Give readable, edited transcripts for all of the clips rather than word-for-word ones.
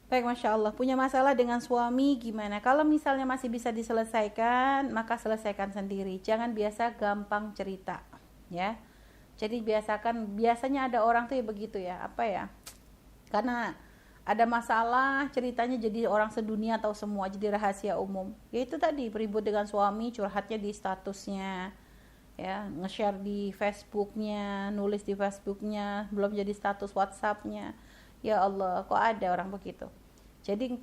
Baik, Masya Allah. Punya masalah dengan suami gimana? Kalau misalnya masih bisa diselesaikan, maka selesaikan sendiri. Jangan biasa gampang cerita, ya. Jadi biasanya ada orang tuh ya begitu ya, apa ya? Karena ada masalah, ceritanya jadi orang sedunia atau semua, jadi rahasia umum. Ya itu tadi, ribut dengan suami, curhatnya di statusnya, ya, nge-share di Facebooknya, nulis di Facebooknya, belum jadi status WhatsAppnya. Ya Allah, kok ada orang begitu? Jadi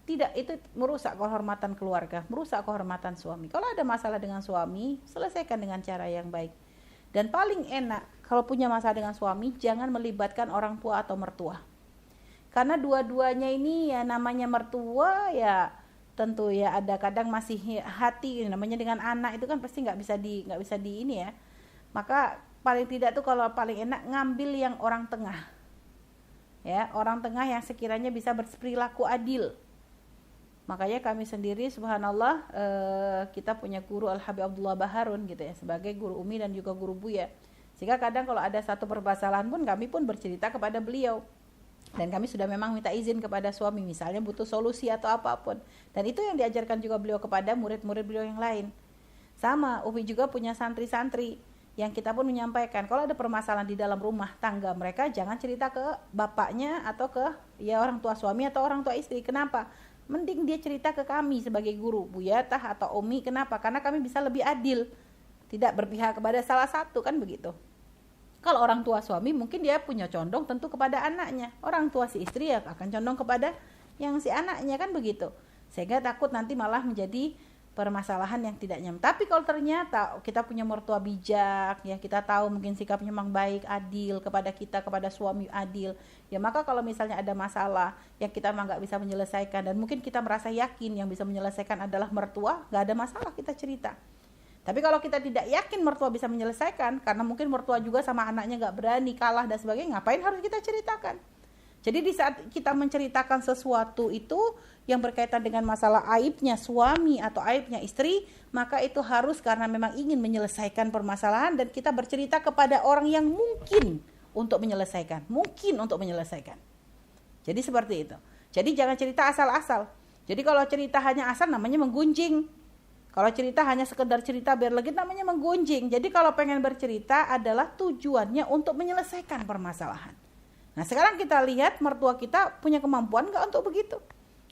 tidak, itu merusak kehormatan keluarga, merusak kehormatan suami. Kalau ada masalah dengan suami, selesaikan dengan cara yang baik. Dan paling enak kalau punya masalah dengan suami, jangan melibatkan orang tua atau mertua. Karena dua-duanya ini ya namanya mertua ya tentu ya ada kadang masih hati namanya dengan anak itu kan pasti nggak bisa di ini ya. Maka paling tidak tuh kalau paling enak ngambil yang orang tengah, ya orang tengah yang sekiranya bisa berperilaku adil. Makanya kami sendiri subhanallah kita punya guru Al-Habib Abdullah Baharun gitu ya, sebagai guru Umi dan juga guru Buya. Sehingga kadang kalau ada satu permasalahan pun kami pun bercerita kepada beliau. Dan kami sudah memang minta izin kepada suami, misalnya butuh solusi atau apapun. Dan itu yang diajarkan juga beliau kepada murid-murid beliau yang lain. Sama, Umi juga punya santri-santri yang kita pun menyampaikan kalau ada permasalahan di dalam rumah tangga mereka, jangan cerita ke bapaknya atau ke ya orang tua suami atau orang tua istri. Kenapa? Mending dia cerita ke kami sebagai guru, Buyatah atau Umi. Kenapa? Karena kami bisa lebih adil, tidak berpihak kepada salah satu, kan begitu. Kalau orang tua suami mungkin dia punya condong tentu kepada anaknya, orang tua si istri ya akan condong kepada yang si anaknya, kan begitu. Sehingga takut nanti malah menjadi permasalahan yang tidak nyaman. Tapi kalau ternyata kita punya mertua bijak, ya kita tahu mungkin sikapnya memang baik, adil kepada kita, kepada suami adil, ya maka kalau misalnya ada masalah yang kita memang nggak bisa menyelesaikan dan mungkin kita merasa yakin yang bisa menyelesaikan adalah mertua, nggak ada masalah kita cerita. Tapi kalau kita tidak yakin mertua bisa menyelesaikan, karena mungkin mertua juga sama anaknya nggak berani, kalah dan sebagainya, ngapain harus kita ceritakan? Jadi di saat kita menceritakan sesuatu itu yang berkaitan dengan masalah aibnya suami atau aibnya istri, maka itu harus karena memang ingin menyelesaikan permasalahan dan kita bercerita kepada orang yang mungkin untuk menyelesaikan. Mungkin untuk menyelesaikan. Jadi seperti itu. Jadi jangan cerita asal-asal. Jadi kalau cerita hanya asal namanya menggunjing. Kalau cerita hanya sekedar cerita biar legit namanya menggunjing. Jadi kalau pengen bercerita adalah tujuannya untuk menyelesaikan permasalahan. Nah sekarang kita lihat mertua kita punya kemampuan nggak untuk begitu.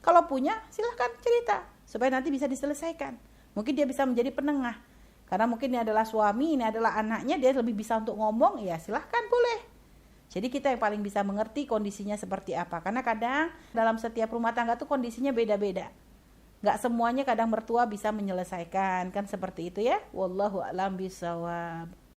Kalau punya silahkan cerita supaya nanti bisa diselesaikan. Mungkin dia bisa menjadi penengah. Karena mungkin ini adalah suami, ini adalah anaknya, dia lebih bisa untuk ngomong, ya silahkan boleh. Jadi kita yang paling bisa mengerti kondisinya seperti apa. Karena kadang dalam setiap rumah tangga tuh kondisinya beda-beda. Nggak semuanya kadang mertua bisa menyelesaikan, kan seperti itu ya. Wallahu a'lam bishawab.